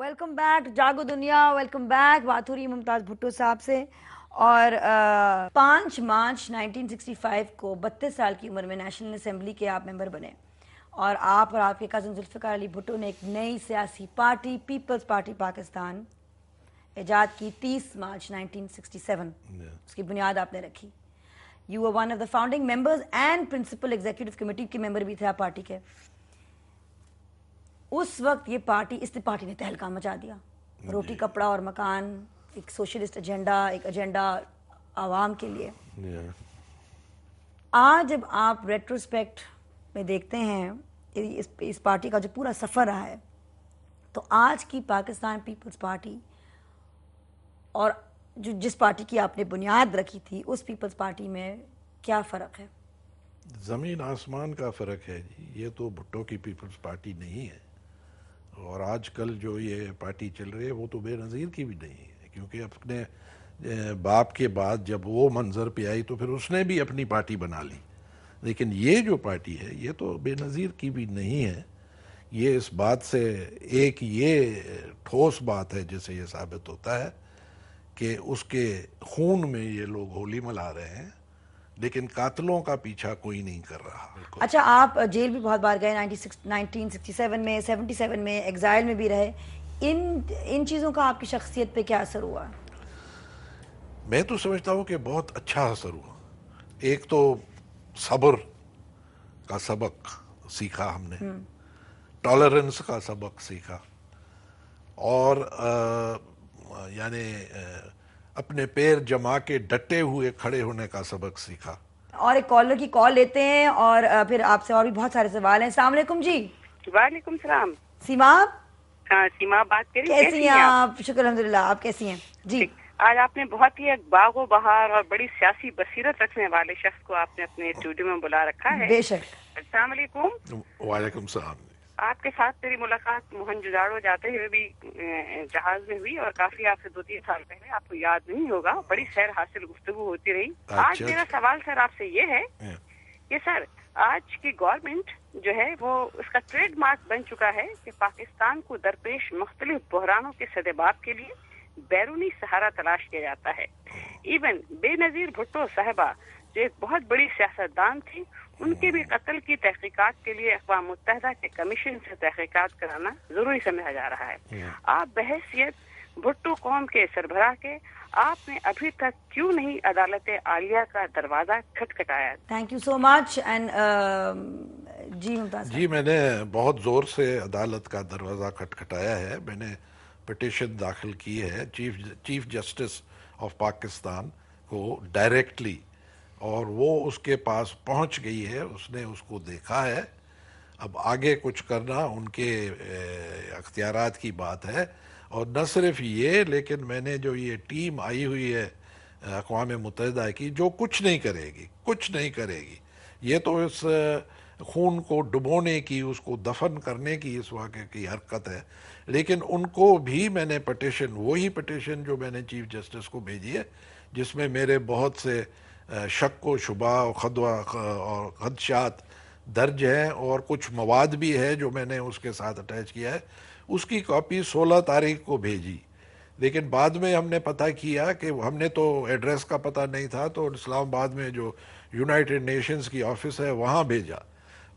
Welcome back जागो दुनिया। Welcome back. बात हो रही है मुमताज़ भुट्टो साहब से। और 5 मार्च 1965 को 32 साल की उम्र में नेशनल असेंबली के आप मेंबर बने और आप और आपके कज़न जुल्फ़िकार अली भुट्टो ने एक नई सियासी पार्टी पीपल्स पार्टी पाकिस्तान ईजाद की 30 मार्च 1967। उसकी बुनियाद आपने रखी। You were one of the founding members and principal executive committee के मेंबर भी थे आप पार्टी के। उस वक्त ये पार्टी ने तहलका मचा दिया। रोटी कपड़ा और मकान, एक सोशलिस्ट एजेंडा, एक एजेंडा आवाम के लिए। आज जब आप रेट्रोस्पेक्ट में देखते हैं इस पार्टी का जो पूरा सफ़र रहा है, तो आज की पाकिस्तान पीपल्स पार्टी और जो जिस पार्टी की आपने बुनियाद रखी थी उस पीपल्स पार्टी में क्या फ़र्क है? ज़मीन आसमान का फ़र्क है जी। ये तो भुट्टो की पीपल्स पार्टी नहीं है और आजकल जो ये पार्टी चल रही है वो तो बेनज़ीर की भी नहीं है, क्योंकि अपने बाप के बाद जब वो मंजर पे आई तो फिर उसने भी अपनी पार्टी बना ली। लेकिन ये जो पार्टी है ये तो बेनज़ीर की भी नहीं है। ये इस बात से एक ये ठोस बात है जिससे ये साबित होता है कि उसके खून में ये लोग होली मना रहे हैं, लेकिन कातलों का पीछा कोई नहीं कर रहा। अच्छा, आप जेल भी बहुत बार गए, 1967 में, 77 में, एग्जाइल में भी रहे। इन चीज़ों का आपकी शख्सियत पे क्या असर हुआ? मैं तो समझता हूँ कि बहुत अच्छा असर हुआ। एक तो सब्र का सबक सीखा हमने, टॉलरेंस का सबक सीखा और यानी अपने पैर जमा के डटे हुए खड़े होने का सबक सीखा। और एक कॉलर की कॉल लेते हैं और फिर आपसे और भी बहुत सारे सवाल हैं। अस्सलाम वालेकुम जी। वालेकुम सलाम। सीमा, हाँ, सीमा बात करी। कैसी हैं आप? शुक्र अल्हम्दुलिल्लाह, आप कैसी हैं जी? आज आपने बहुत ही एक बागो बहार और बड़ी सियासी बसीरत रखने वाले शख्स को आपने अपने स्टूडियो में बुला रखा है। बेशक। अस्सलाम वालेकुम। वालेकुम सलाम। आपके साथ मेरी मुलाकात मोहनजोदाड़ो जाते हुए भी जहाज में हुई और काफी आपसे 2-3 साल पहले, आपको याद नहीं होगा, बड़ी सैर हासिल गुफ्तगू होती रही। आज मेरा सवाल सर आपसे ये है कि सर, आज की गवर्नमेंट जो है वो उसका ट्रेडमार्क बन चुका है कि पाकिस्तान को दरपेश मुख्तलिफ बहरानों के सदेबाब के लिए बैरूनी सहारा तलाश किया जाता है। इवन बेनजीर भुट्टो साहबा जो एक बहुत बड़ी सियासतदान थी, उनके भी कत्ल की तहकीकात के लिए अक़वाम मुत्तहिदा के कमीशन से तहकीकात कराना जरूरी समझा जा रहा है। आप बहैसियत भुट्टो कौम के सरबराह के, आपने अभी तक क्यों नहीं अदालत आलिया का दरवाजा खटखटाया? Thank you so much. And ji Mumtaz ji, मैंने बहुत ज़ोर से अदालत का दरवाज़ा खटखटाया है। मैंने पिटीशन दाखिल की है चीफ जस्टिस ऑफ पाकिस्तान को डायरेक्टली, और वो उसके पास पहुंच गई है, उसने उसको देखा है। अब आगे कुछ करना उनके अख्तियारात की बात है। और न सिर्फ ये, लेकिन मैंने जो ये टीम आई हुई है अक़वाम मुत्तहिदा की, जो कुछ नहीं करेगी, ये तो इस खून को डुबोने की, उसको दफन करने की इस वाक़े की हरकत है। लेकिन उनको भी मैंने पिटीशन, वही पिटीशन जो मैंने चीफ जस्टिस को भेजी है, जिसमें मेरे बहुत से शक व शुबा और खदशात दर्ज हैं और कुछ मवाद भी है जो मैंने उसके साथ अटैच किया है, उसकी कॉपी 16 तारीख को भेजी। लेकिन बाद में हमने पता किया कि हमने तो एड्रेस का पता नहीं था, तो इस्लामाबाद में जो यूनाइटेड नेशंस की ऑफिस है वहाँ भेजा।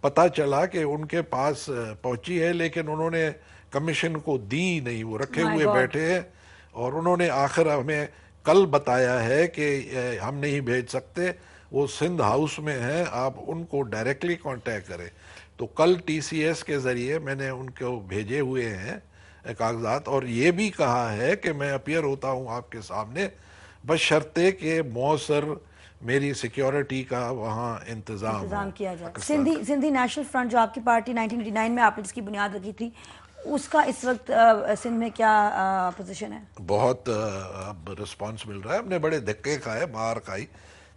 पता चला कि उनके पास पहुंची है, लेकिन उन्होंने कमीशन को दी नहीं, वो रखे हुए बैठे हैं। और उन्होंने आखिर हमें कल बताया है कि हम नहीं भेज सकते, वो सिंध हाउस में हैं, आप उनको डायरेक्टली कांटेक्ट करें। तो कल टीसीएस के ज़रिए मैंने उनको भेजे हुए हैं कागजात, और ये भी कहा है कि मैं अपीयर होता हूँ आपके सामने, बशर्ते के मौसर मेरी सिक्योरिटी का वहाँ इंतज़ाम किया जाए। सिंधी नेशनल फ्रंट जो आपकी पार्टी 1989 में आपने जिसकी बुनियाद रखी थी, उसका इस वक्त सिंध में क्या पोजीशन है? बहुत अब रिस्पांस मिल रहा है। हमने बड़े धक्के खाए, मार खाई,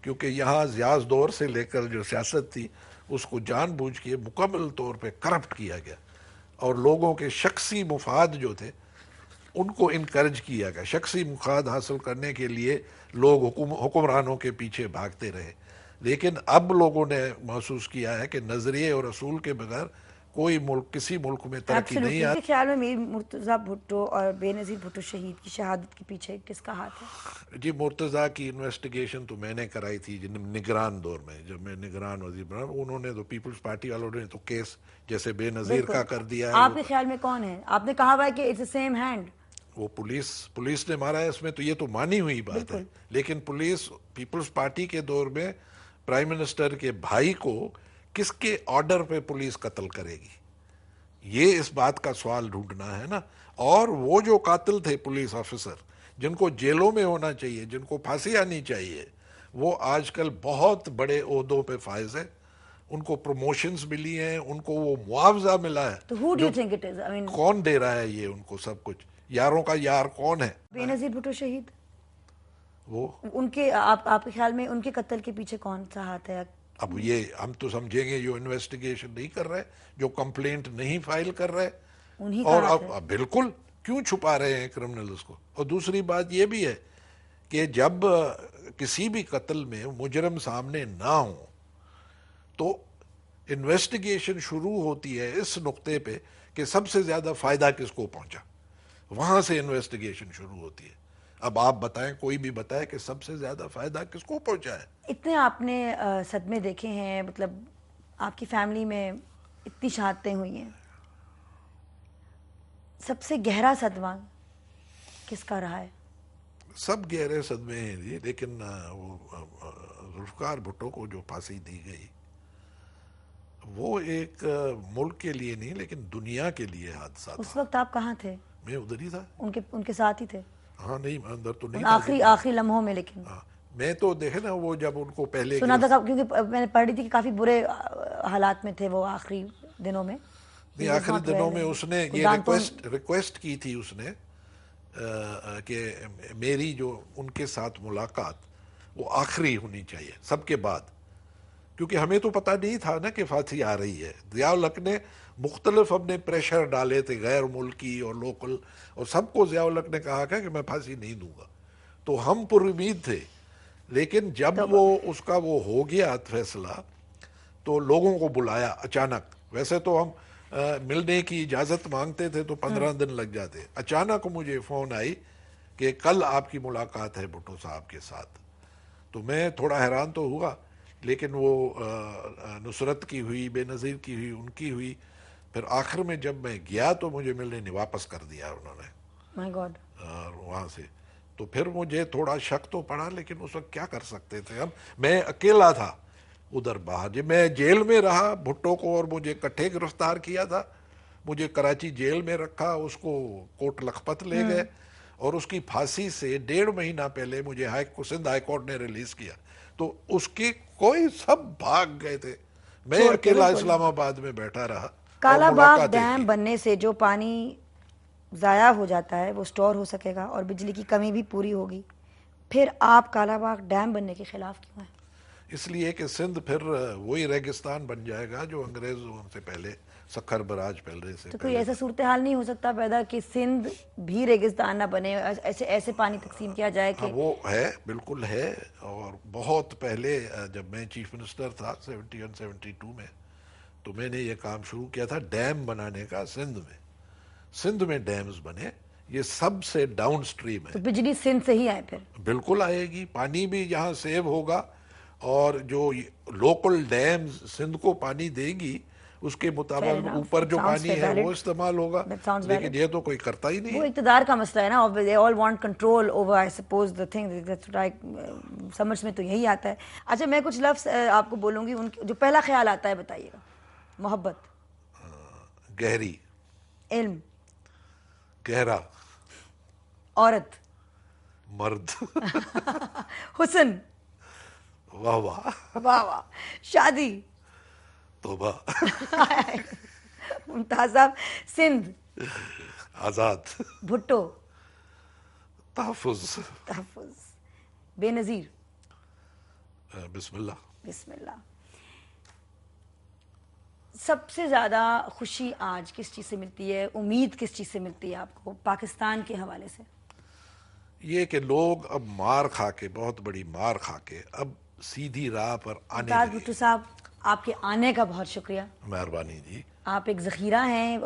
क्योंकि यहाँ ज़ियाज दौर से लेकर जो सियासत थी उसको जानबूझ के मुकम्मल तौर पे करप्ट किया गया और लोगों के शख्सी मुफाद जो थे उनको इनकरेज किया गया। शख्सी मुफाद हासिल करने के लिए लोग हुक्मरानों के पीछे भागते रहे। लेकिन अब लोगों ने महसूस किया है कि नज़रिए और असूल के बगैर कोई मुल्क, किसी मुल्क में तरक्की नहीं मेरे ख्याल में मीर मुर्तज़ा भुट्टो और बेनज़ीर भुट्टो शहीद की शहादत के पीछे किसका हाथ है? जी, मुर्तज़ा की इन्वेस्टिगेशन तो मैंने कराई थी निगरान दौर में, जब मैं निगरान वज़ीर बना। उन्होंने तो पीपल्स पार्टी वालों ने तो केस जैसे बेनज़ीर का कर दिया है। आपके ख्याल में कौन है? आपने कहा हुआ है कि इट्स द सेम हैंड। वो पुलिस ने मारा है इसमें, तो ये तो मानी हुई बात है। लेकिन पुलिस, पीपल्स पार्टी के दौर में प्राइम मिनिस्टर के भाई को किसके ऑर्डर पे पुलिस कत्ल करेगी, ये इस बात का सवाल ढूंढना है ना। और वो जो कातिल थे पुलिस ऑफिसर, जिनको जेलों में होना चाहिए, जिनको फांसी आनी चाहिए, वो आजकल बहुत बड़े ओहदों पे फायज है, उनको प्रमोशंस मिली हैं, उनको वो मुआवजा मिला है। तो who do you think it is? I mean, कौन दे रहा है ये उनको सब कुछ? यारों का यार कौन है? बेनज़ीर भुट्टो शहीद, वो उनके आपके ख्याल में उनके कत्ल के पीछे कौन सा हाथ है? अब ये हम तो समझेंगे जो इन्वेस्टिगेशन नहीं कर रहे, जो कंप्लेंट नहीं फाइल कर रहे, उन्हीं और का अब बिल्कुल क्यों छुपा रहे हैं क्रिमिनल्स को। और दूसरी बात ये भी है कि जब किसी भी कत्ल में मुजरम सामने ना हो तो इन्वेस्टिगेशन शुरू होती है इस नुक्ते पे कि सबसे ज्यादा फायदा किसको पहुंचा, वहां से इन्वेस्टिगेशन शुरू होती है। अब आप बताएं, कोई भी बताए कि सबसे ज्यादा फायदा किसको पहुंचा है। इतने आपने सदमे देखे हैं, मतलब आपकी फैमिली में इतनी शहादतें हुई हैं, सबसे गहरा सदमा किसका रहा है? सब गहरे सदमे हैं जी, लेकिन वो जुल्फ़िकार भुट्टो को जो फांसी दी गई, वो एक मुल्क के लिए नहीं लेकिन दुनिया के लिए हादसा था। उस वक्त आप कहाँ थे? मैं उधर ही था। उनके साथ ही थे? हाँ, नहीं अंदर तो नहीं, आखिरी लम्हों में। लेकिन हाँ, मैं तो देखे ना वो जब उनको पहले सुना था, क्योंकि मैंने पढ़ रही थी कि काफी बुरे हालात में थे वो आखिरी दिनों में। नहीं, आखिरी दिनों में उसने ये रिक्वेस्ट की थी उसने कि मेरी जो उनके साथ मुलाकात वो आखिरी होनी चाहिए सबके बाद, क्योंकि हमें तो पता नहीं था ना कि फांसी आ रही है। ज़िया-उल हक ने मुख्तलिफ अपने प्रेशर डाले थे, गैर मुल्की और लोकल, और सबको ज़िया-उल हक ने कहा कि मैं फांसी नहीं दूंगा, तो हम पुरुमीद थे। लेकिन जब वो उसका वो हो गया फैसला, तो लोगों को बुलाया अचानक। वैसे तो हम मिलने की इजाज़त मांगते थे तो 15 दिन लग जाते। अचानक मुझे फ़ोन आई कि कल आपकी मुलाकात है भुट्टो साहब के साथ। तो मैं थोड़ा हैरान तो हुआ, लेकिन वो नुसरत की हुई, बेनज़ीर की हुई, उनकी हुई। फिर आखिर में जब मैं गया तो मुझे मिलने नहीं, वापस कर दिया उन्होंने। My God. वहाँ से तो फिर मुझे थोड़ा शक तो पड़ा, लेकिन उस वक्त क्या कर सकते थे हम। मैं अकेला था उधर बाहर, जब मैं जेल में रहा, भुट्टो को और मुझे इकट्ठे गिरफ्तार किया था। मुझे कराची जेल में रखा, उसको कोट लखपत ले गए, और उसकी फांसी से 1.5 महीना पहले मुझे सिंध हाई कोर्ट ने रिलीज किया। तो उसके कोई सब भाग गए थे, मैं अकेला इस्लामाबाद में बैठा रहा। कालाबाग डैम बनने से जो पानी ज़ाया हो जाता है वो स्टोर हो सकेगा और बिजली की कमी भी पूरी होगी। फिर आप कालाबाग डैम बनने के खिलाफ क्यों हैं? इसलिए कि सिंध फिर वही रेगिस्तान बन जाएगा जो अंग्रेजों से पहले सखर बराज पहले से। तो कोई ऐसा सूरत हाल नहीं हो सकता पैदा कि सिंध भी रेगिस्तान ना बने, ऐसे पानी तकसीम किया जाए कि? वो है, बिल्कुल है। और बहुत पहले जब मैं चीफ मिनिस्टर था 71 72 में, तो मैंने ये काम शुरू किया था डैम बनाने का सिंध में डैम्स बने। ये सबसे डाउन स्ट्रीम है। तो बिजली सिंध से ही आए? फिर बिल्कुल आएगी, पानी भी यहाँ सेव होगा, और जो लोकल डैम्स सिंध को पानी देगी उसके मुताबिक ऊपर जो पानी है वो इस्तेमाल होगा। लेकिन ये तो कोई करता ही नहीं। वो इक़्तिदार का मसला है ना, they all want control over, I suppose the thing that's right. समझ में तो यही आता है। अच्छा, मैं कुछ लफ्ज़ आपको बोलूँगी, उनके जो पहला ख्याल आता है बताइएगा। मोहब्बत, गहरी, इल्म, गहरा, औरत, मर्द, हुस्न, वाह वाह वाह वाह, शादी, तौबा, मुमताज साहब, सिंध, आजाद, भुट्टो, तहफ़्फ़ुज़, बेनज़ीर, बिस्मिल्लाह। सबसे ज़्यादा खुशी आज किस चीज़ से मिलती है, उम्मीद किस चीज़ से मिलती है आपको पाकिस्तान के हवाले से? ये कि लोग अब मार खा के, बहुत बड़ी मार खा के, अब सीधी राह पर आने लगे। भुट्टो साहब, आपके आने का बहुत शुक्रिया। मेहरबानी जी। आप एक ज़ख़ीरा हैं,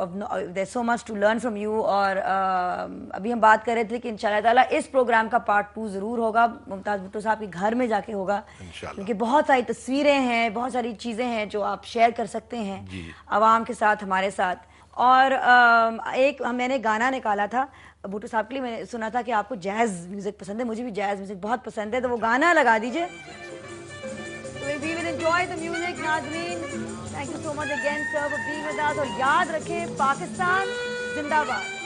there so much to learn from you. और अभी हम बात कर रहे थे कि इंशाल्लाह ताला इस प्रोग्राम का पार्ट 2 ज़रूर होगा, मुमताज़ भुट्टो साहब के घर में जाके होगा, क्योंकि बहुत सारी तस्वीरें हैं, बहुत सारी चीज़ें हैं जो आप शेयर कर सकते हैं आवाम के साथ, हमारे साथ। और एक मैंने गाना निकाला था भुट्टो साहब के लिए, मैंने सुना था कि आपको जैज़ म्यूज़िक पसंद है, मुझे भी जैज़ म्यूज़िक बहुत पसंद है, तो वो गाना लगा दीजिए। We will enjoy the music, नाज़रीन। Thank you so much again sir for being with us। और याद रखें, पाकिस्तान जिंदाबाद।